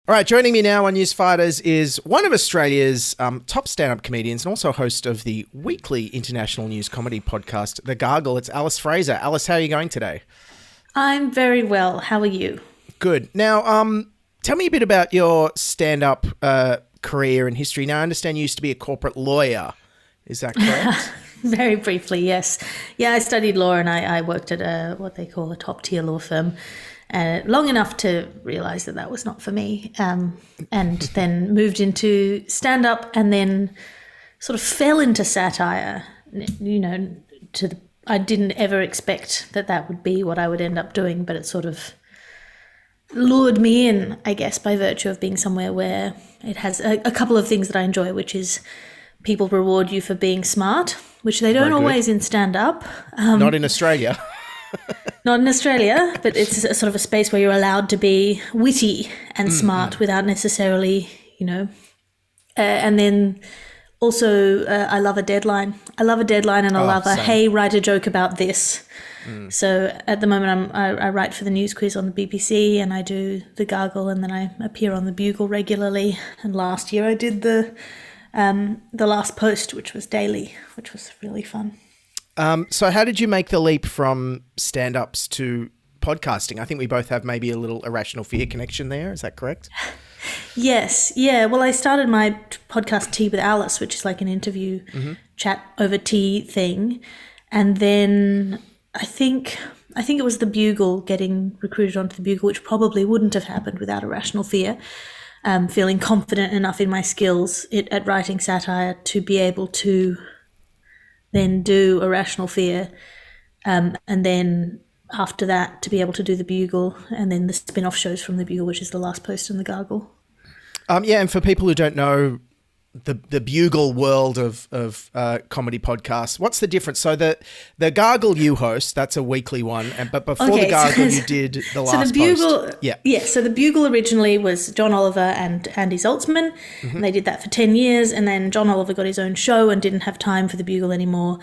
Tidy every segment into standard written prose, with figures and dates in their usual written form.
All right, joining me now on News Fighters is one of Australia's top stand-up comedians and also host of the weekly international news comedy podcast, The Gargle. It's Alice Fraser. Alice, how are you going today? I'm very well. How are you? Good. Now, tell me a bit about your stand-up career and history. Now, I understand you used to be a corporate lawyer. Is that correct? Very briefly, yes. Yeah, I studied law and I worked at what they call a top-tier law firm. Long enough to realise that was not for me, and then moved into stand-up and then sort of fell into satire, I didn't ever expect that would be what I would end up doing, but it sort of lured me in, I guess, by virtue of being somewhere where it has a couple of things that I enjoy, which is people reward you for being smart, which they don't always in stand-up. Not in Australia. Not in Australia, but it's a sort of a space where you're allowed to be witty and smart without necessarily, and then also I love a deadline. I love a deadline and I love hey, write a joke about this. So at the moment I write for the news quiz on the BBC and I do the Gargle and then I appear on the Bugle regularly. And last year I did the last post, which was daily, which was really fun. So how did you make the leap from stand-ups to podcasting? I think we both have maybe a little irrational fear connection there. Is that correct? Yes. Yeah. Well, I started my podcast Tea with Alice, which is like an interview chat over tea thing. And then I think it was the Bugle, getting recruited onto the Bugle, which probably wouldn't have happened without irrational fear. Feeling confident enough in my skills at writing satire to be able to then do Irrational Fear, and then after that to be able to do the Bugle and then the spin-off shows from the Bugle, which is the last post and the Gargle. Yeah, and for people who don't know the Bugle world of comedy podcasts, what's the difference? So the Gargle you host, that's a weekly one, but before the Gargle you did the last so the Bugle, post. Yeah. So the Bugle originally was John Oliver and Andy Zaltzman, and they did that for 10 years, and then John Oliver got his own show and didn't have time for the Bugle anymore,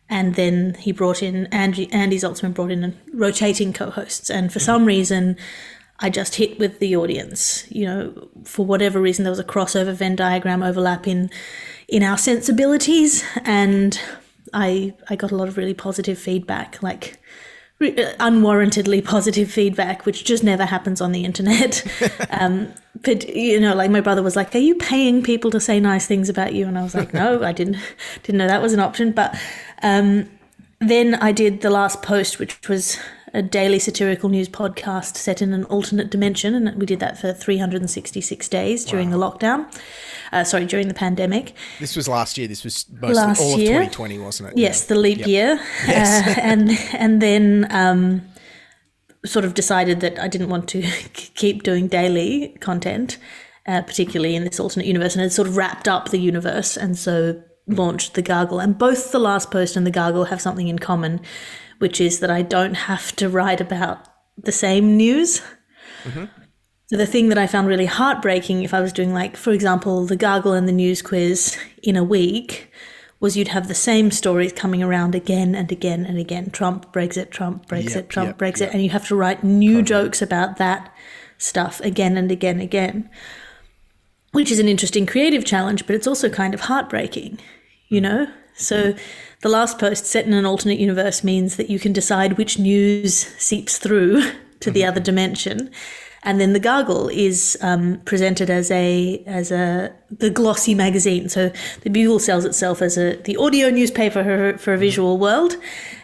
and then he brought in, Andy Zaltzman brought in rotating co-hosts, and for some reason I just hit with the audience. For whatever reason, there was a crossover Venn diagram overlap in our sensibilities, and I got a lot of really positive feedback, like unwarrantedly positive feedback, which just never happens on the internet. But like my brother was like, "Are you paying people to say nice things about you?" And I was like, "No, I didn't know that was an option." But then I did the last post, which was a daily satirical news podcast set in an alternate dimension, and we did that for 366 days during the lockdown. During the pandemic. This was last year. This was all of 2020, wasn't it? Yes, the leap year. Yes. And then sort of decided that I didn't want to keep doing daily content, particularly in this alternate universe, and had sort of wrapped up the universe, and so launched the Gargle. And both the last post and the Gargle have something in common, which is that I don't have to write about the same news. So the thing that I found really heartbreaking if I was doing, like, for example, the Gargle and the news quiz in a week, was you'd have the same stories coming around again and again and again. Trump, Brexit, Brexit. And you have to write new jokes about that stuff again and again and again, which is an interesting creative challenge, but it's also kind of heartbreaking, So the last post set in an alternate universe means that you can decide which news seeps through to the other dimension. And then the Gargle is presented as the glossy magazine. So the Bugle sells itself as the audio newspaper for a visual world,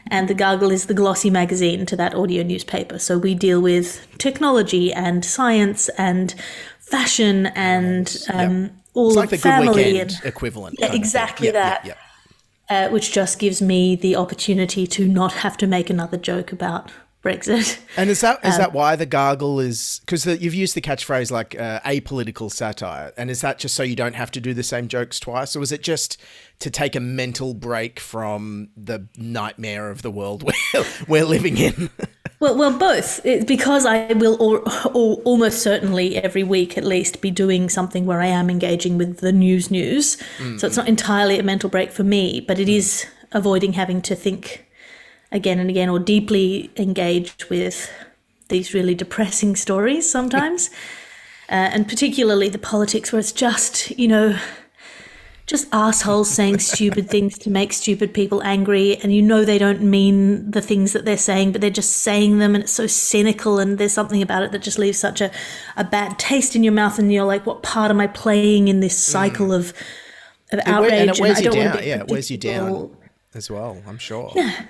and the Gargle is the glossy magazine to that audio newspaper. So we deal with technology and science and fashion and all it's like the the family Good Weekend equivalent. Yeah, exactly that. Which just gives me the opportunity to not have to make another joke about Brexit. And is that why the Gargle is, because you've used the catchphrase like apolitical satire, and is that just so you don't have to do the same jokes twice, or is it just to take a mental break from the nightmare of the world we're living in? Well, both. It's because I will almost certainly every week at least be doing something where I am engaging with the news. So it's not entirely a mental break for me, but it is avoiding having to think again and again or deeply engaged with these really depressing stories sometimes. and particularly the politics where it's just, just assholes saying stupid things to make stupid people angry, and they don't mean the things that they're saying, but they're just saying them, and it's so cynical, and there's something about it that just leaves such a bad taste in your mouth, and you're like, what part am I playing in this cycle of outrage? And it wears I you don't wanna down. be Yeah, it wears you down predictable. as well, I'm sure. Yeah,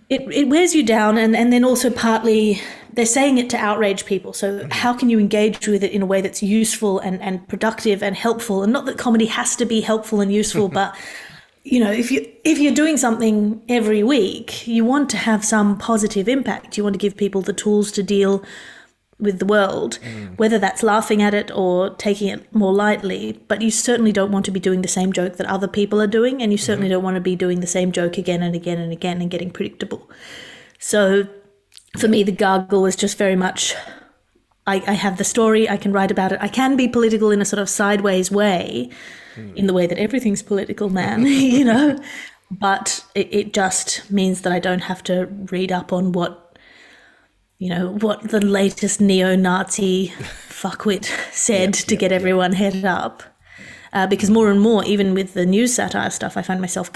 it wears you down, and then also partly they're saying it to outrage people. So how can you engage with it in a way that's useful and productive and helpful? And not that comedy has to be helpful and useful, but if you're doing something every week, you want to have some positive impact. You want to give people the tools to deal with the world, whether that's laughing at it or taking it more lightly. But you certainly don't want to be doing the same joke that other people are doing, and you certainly don't want to be doing the same joke again and again and again and getting predictable. So for me, the Gargle was just very much, I have the story, I can write about it. I can be political in a sort of sideways way, in the way that everything's political, man, but it just means that I don't have to read up on what the latest neo-Nazi fuckwit said to get everyone headed up. Because more and more, even with the news satire stuff, I find myself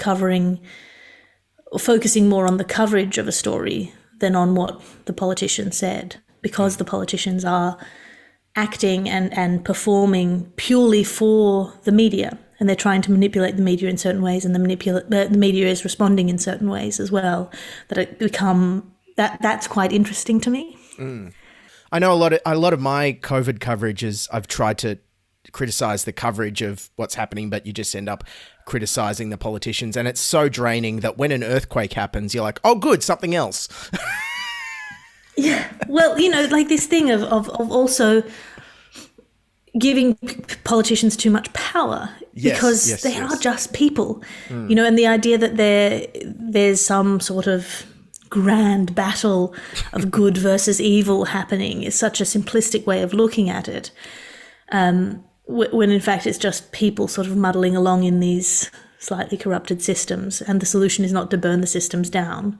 focusing more on the coverage of a story than on what the politician said, because the politicians are acting and performing purely for the media, and they're trying to manipulate the media in certain ways, and the media is responding in certain ways as well, that's quite interesting to me. I know a lot of my COVID coverage is I've tried to criticize the coverage of what's happening, but you just end up criticizing the politicians, and it's so draining that when an earthquake happens, you're like, oh, good, something else. Yeah, well, like this thing of also giving politicians too much power, because they are just people, and the idea that there's some sort of grand battle of good versus evil happening is such a simplistic way of looking at it, when in fact it's just people sort of muddling along in these slightly corrupted systems, and the solution is not to burn the systems down.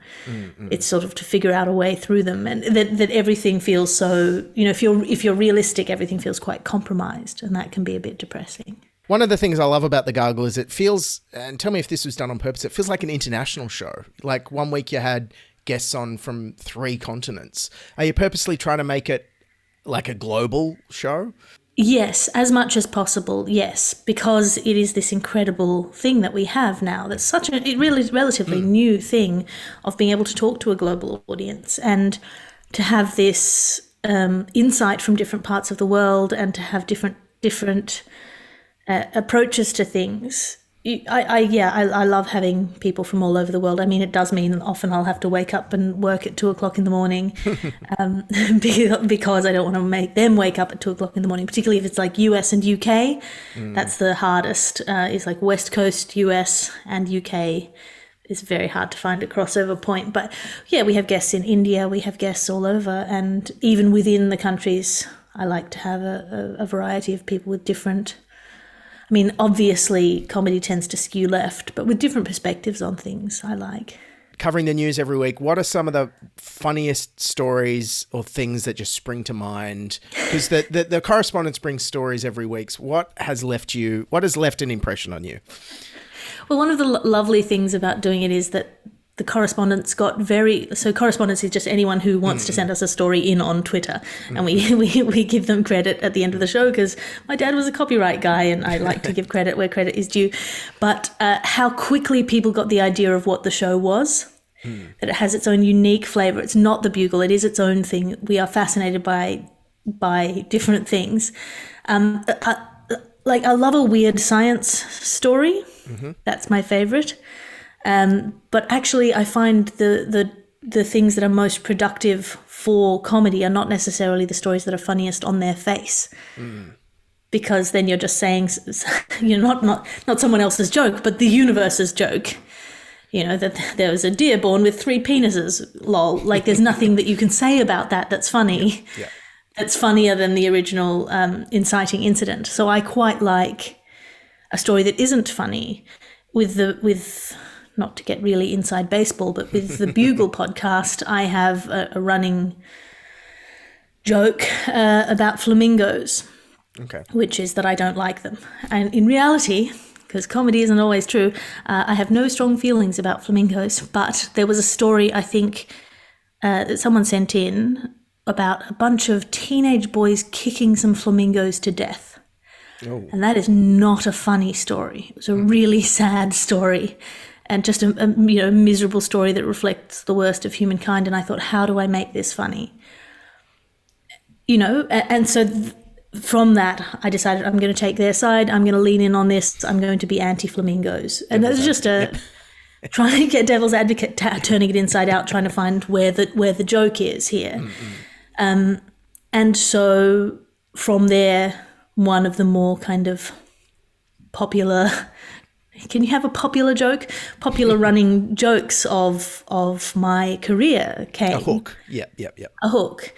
It's sort of to figure out a way through them, and that everything feels so, if you're realistic, everything feels quite compromised, and that can be a bit depressing. One of the things I love about the Gargle is it feels, and tell me if this was done on purpose, it feels like an international show. Like one week you had guests on from 3 continents. Are you purposely trying to make it like a global show? Yes, as much as possible, yes, because it is this incredible thing that we have now that's such a really relatively new thing of being able to talk to a global audience and to have this insight from different parts of the world, and to have different approaches to things. I love having people from all over the world. I mean, it does mean often I'll have to wake up and work at 2:00 in the morning, because I don't want to make them wake up at 2:00 in the morning, particularly if it's like US and UK. That's the hardest. It's like West Coast, US and UK. It's very hard to find a crossover point. But yeah, we have guests in India, we have guests all over, and even within the countries, I like to have a variety of people with different. I mean, obviously, comedy tends to skew left, but with different perspectives on things, I like. Covering the news every week, what are some of the funniest stories or things that just spring to mind? Because the correspondence brings stories every week. So what has left an impression on you? Well, one of the lovely things about doing it is that the correspondence correspondence is just anyone who wants to send us a story in on Twitter, and we give them credit at the end of the show, because my dad was a copyright guy and I like to give credit where credit is due. But how quickly people got the idea of what the show was, that it has its own unique flavor. It's not the Bugle, it is its own thing. We are fascinated by different things. I love a weird science story. That's my favorite. But actually, I find the things that are most productive for comedy are not necessarily the stories that are funniest on their face, because then you're just saying you're not someone else's joke, but the universe's joke. That there was a deer born with 3 penises. Lol. Like, there's nothing that you can say about that that's funny. Yeah. That's funnier than the original inciting incident. So I quite like a story that isn't funny. With not to get really inside baseball, but with the Bugle podcast, I have a running joke about flamingos. Okay. which is that I don't like them. And in reality, because comedy isn't always true, I have no strong feelings about flamingos. But there was a story, I think, that someone sent in about a bunch of teenage boys kicking some flamingos to death. Oh. And that is not a funny story. It was a really sad story, and just a miserable story that reflects the worst of humankind. And I thought, how do I make this funny? And so from that, I decided I'm going to take their side. I'm going to lean in on this. I'm going to be anti-flamingos. And that's just trying to get devil's advocate, turning it inside out, trying to find where the joke is here. And so from there, one of the more kind of popular, can you have a popular joke? Popular running jokes of my career came. A hook. Yep. A hook.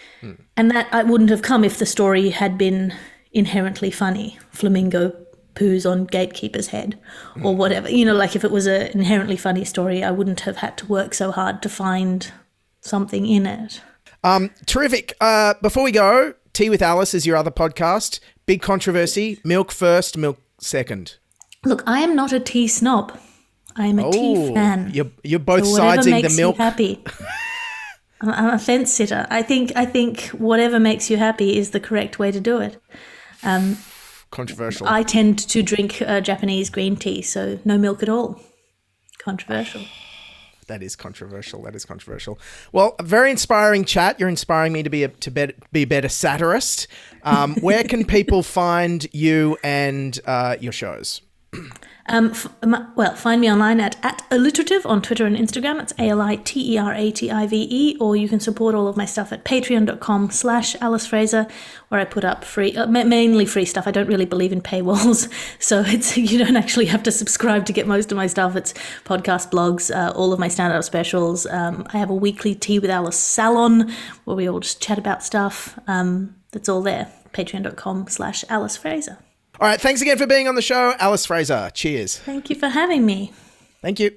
And that I wouldn't have come if the story had been inherently funny. Flamingo poos on gatekeeper's head or whatever. Like if it was an inherently funny story, I wouldn't have had to work so hard to find something in it. Terrific. Before we go, Tea with Alice is your other podcast. Big controversy. Milk first, milk second. Look, I am not a tea snob. I am a tea fan. You're both so sides in the makes milk. You happy. I'm a fence sitter. I think whatever makes you happy is the correct way to do it. Controversial. I tend to drink Japanese green tea, so no milk at all. Controversial. That is controversial. Well, a very inspiring chat. You're inspiring me to be a better satirist. Where can people find you and your shows? Find me online at alliterative on Twitter and Instagram. It's ALITERATIVE, or you can support all of my stuff at patreon.com/Alice Fraser, where I put up free, mainly free stuff. I don't really believe in paywalls, so you don't actually have to subscribe to get most of my stuff. It's podcast, blogs, all of my stand-up specials. I have a weekly Tea with Alice salon where we all just chat about stuff. That's all there. Patreon.com/Alice Fraser. All right. Thanks again for being on the show, Alice Fraser. Cheers. Thank you for having me. Thank you.